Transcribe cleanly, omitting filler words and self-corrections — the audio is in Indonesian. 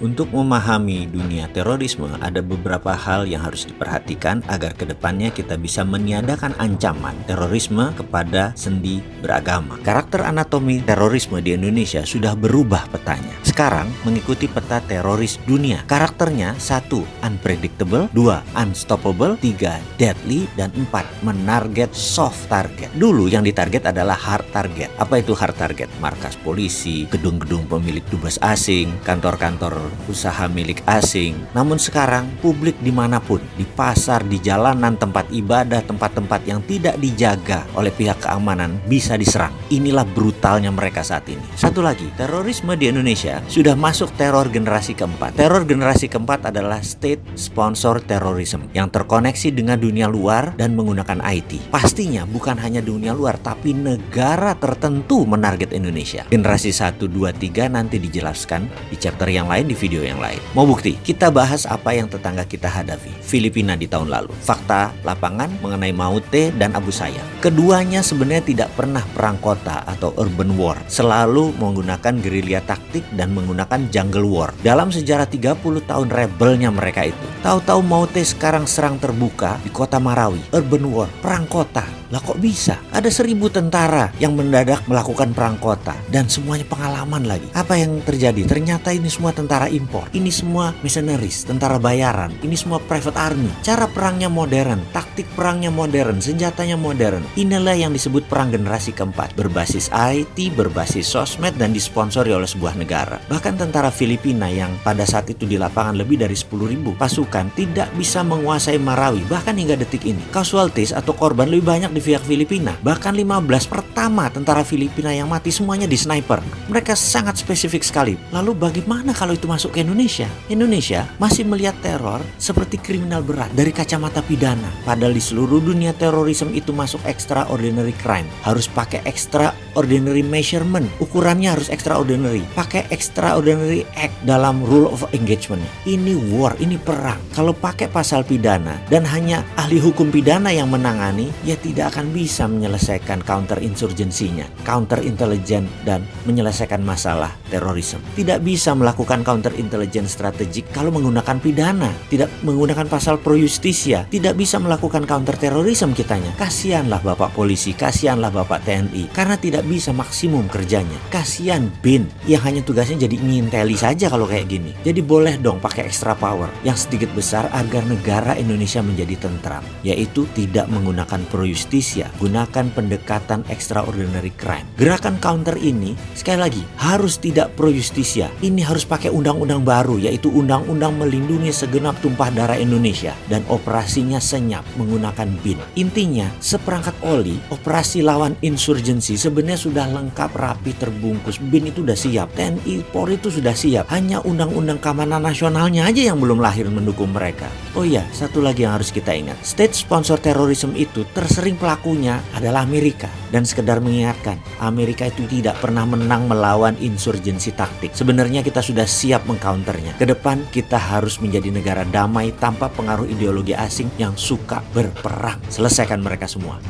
Untuk memahami dunia terorisme, ada beberapa hal yang harus diperhatikan agar kedepannya kita bisa meniadakan ancaman terorisme kepada sendi beragama. Karakter anatomi terorisme di Indonesia sudah berubah petanya. Sekarang mengikuti peta teroris dunia. Karakternya 1. Unpredictable, 2. Unstoppable, 3. Deadly, dan 4. Menarget soft target. Dulu yang ditarget adalah hard target. Apa itu hard target? Markas polisi, gedung-gedung pemilik dubes asing, kantor-kantor usaha milik asing. Namun sekarang publik dimanapun, di pasar, di jalanan, tempat ibadah, tempat-tempat yang tidak dijaga oleh pihak keamanan bisa diserang. Inilah brutalnya mereka saat ini. Satu lagi, terorisme di Indonesia sudah masuk teror generasi keempat. Teror generasi keempat adalah state sponsor terrorism yang terkoneksi dengan dunia luar dan menggunakan IT. Pastinya bukan hanya dunia luar, tapi negara tertentu menarget Indonesia. Generasi 1, 2, 3 nanti dijelaskan di chapter yang lain, di video yang lain. Mau bukti? Kita bahas apa yang tetangga kita hadapi. Filipina di tahun lalu. Fakta lapangan mengenai Maute dan Abu Sayyaf. Keduanya sebenarnya tidak pernah perang kota atau urban war. Selalu menggunakan gerilya taktik dan menggunakan jungle war. Dalam sejarah 30 tahun rebelnya mereka itu. Tahu-tahu Maute sekarang serang terbuka di kota Marawi. Urban war, perang kota. Lah kok bisa? Ada 1000 tentara yang mendadak melakukan perang kota dan semuanya pengalaman lagi. Apa yang terjadi? Ternyata ini semua tentara impor. Ini semua mercenaries, tentara bayaran. Ini semua private army. Cara perangnya modern, taktik perangnya modern, senjatanya modern. Inilah yang disebut perang generasi keempat. Berbasis IT, berbasis sosmed, dan disponsori oleh sebuah negara. Bahkan tentara Filipina yang pada saat itu di lapangan lebih dari 10.000 pasukan tidak bisa menguasai Marawi. Bahkan hingga detik ini, casualties atau korban lebih banyak di pihak Filipina. Bahkan 15 pertama tentara Filipina yang mati semuanya di sniper. Mereka sangat spesifik sekali. Lalu bagaimana kalau itu masuk ke Indonesia? Indonesia masih melihat teror seperti kriminal berat dari kacamata pidana. Padahal di seluruh dunia terorisme itu masuk extraordinary crime. Harus pakai extraordinary measurement. Ukurannya harus extraordinary. Pakai extraordinary act dalam rule of engagement. Ini war, ini perang. Kalau pakai pasal pidana dan hanya ahli hukum pidana yang menangani, ya tidak akan bisa menyelesaikan counter insurgensinya, counter intelligence, dan menyelesaikan masalah terorisme. Tidak bisa melakukan counter intelligence strategik kalau menggunakan pidana, tidak menggunakan pasal pro justisia, tidak bisa melakukan counter terorisme kitanya. Kasihanlah Bapak polisi, kasihanlah Bapak TNI, karena tidak bisa maksimum kerjanya. Kasihan BIN yang hanya tugasnya jadi nginteli saja kalau kayak gini. Jadi boleh dong pakai extra power yang sedikit besar agar negara Indonesia menjadi tentram, yaitu tidak menggunakan pro justisia, gunakan pendekatan extraordinary crime. Gerakan counter ini sekali lagi harus tidak pro justisia. Ini harus pakai undang-undang baru, yaitu undang-undang melindungi segenap tumpah darah Indonesia, dan operasinya senyap menggunakan BIN. Intinya, seperangkat oli, operasi lawan insurgensi sebenarnya sudah lengkap, rapi, terbungkus. BIN itu sudah siap, TNI, Polri itu sudah siap. Hanya undang-undang keamanan nasionalnya aja yang belum lahir mendukung mereka. Oh iya, satu lagi yang harus kita ingat. State sponsor terorisme itu tersering pelakunya adalah Amerika. Dan sekedar mengingatkan, Amerika itu tidak pernah menang melawan insurgensi taktik. Sebenarnya kita sudah siap mengcounternya. Kedepan kita harus menjadi negara damai tanpa pengaruh ideologi asing yang suka berperang. Selesaikan mereka semua.